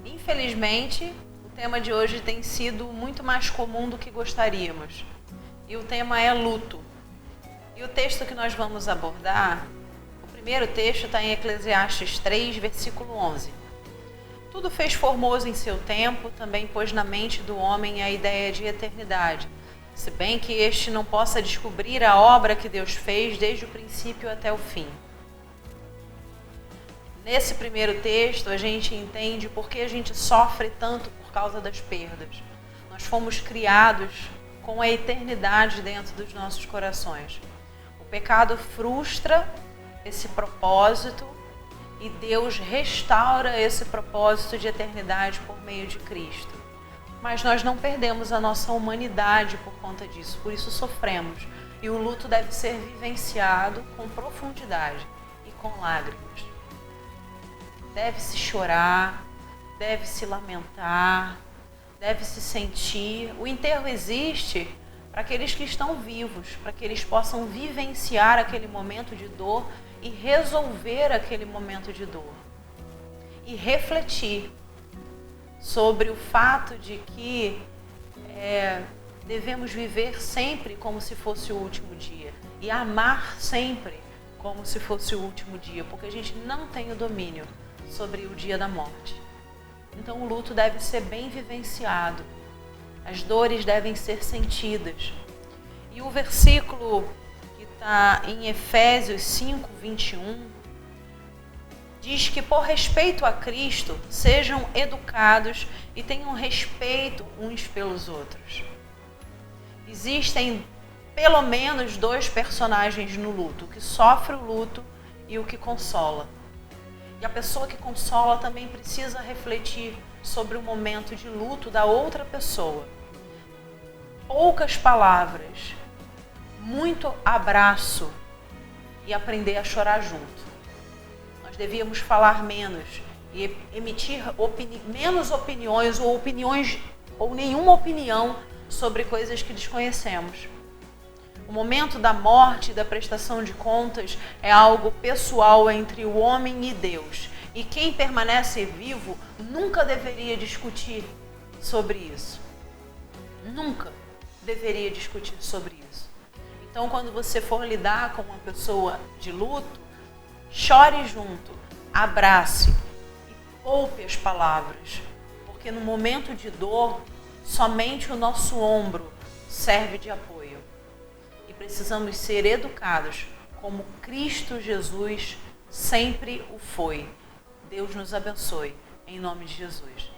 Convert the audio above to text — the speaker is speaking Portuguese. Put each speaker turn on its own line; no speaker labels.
Infelizmente, o tema de hoje tem sido muito mais comum do que gostaríamos. E o tema é luto. E o texto que nós vamos abordar, o primeiro texto está em Eclesiastes 3, versículo 11. Tudo fez formoso em seu tempo, também pôs na mente do homem a ideia de eternidade, se bem que este não possa descobrir a obra que Deus fez desde o princípio até o fim. Nesse primeiro texto, a gente entende por que a gente sofre tanto por causa das perdas. Nós fomos criados com a eternidade dentro dos nossos corações. O pecado frustra esse propósito e Deus restaura esse propósito de eternidade por meio de Cristo. Mas nós não perdemos a nossa humanidade por conta disso, por isso sofremos. E o luto deve ser vivenciado com profundidade e com lágrimas. Deve-se chorar, deve-se lamentar, deve-se sentir. O enterro existe para aqueles que estão vivos, para que eles possam vivenciar aquele momento de dor e resolver aquele momento de dor. E refletir sobre o fato de que devemos viver sempre como se fosse o último dia e amar sempre como se fosse o último dia, porque a gente não tem o domínio sobre o dia da morte. Então o luto deve ser bem vivenciado, as dores devem ser sentidas. E o versículo que está em Efésios 5, 21, diz que por respeito a Cristo, sejam educados e tenham respeito uns pelos outros. Existem pelo menos dois personagens no luto, o que sofre o luto e o que consola. E a pessoa que consola também precisa refletir sobre o momento de luto da outra pessoa. Poucas palavras, muito abraço e aprender a chorar junto. Nós devíamos falar menos e emitir menos opiniões ou nenhuma opinião sobre coisas que desconhecemos. O momento da morte e da prestação de contas é algo pessoal entre o homem e Deus. E quem permanece vivo nunca deveria discutir sobre isso. Nunca deveria discutir sobre isso. Então, quando você for lidar com uma pessoa de luto, chore junto, abrace e poupe as palavras. Porque no momento de dor, somente o nosso ombro serve de apoio. Precisamos ser educados como Cristo Jesus sempre o foi. Deus nos abençoe, em nome de Jesus.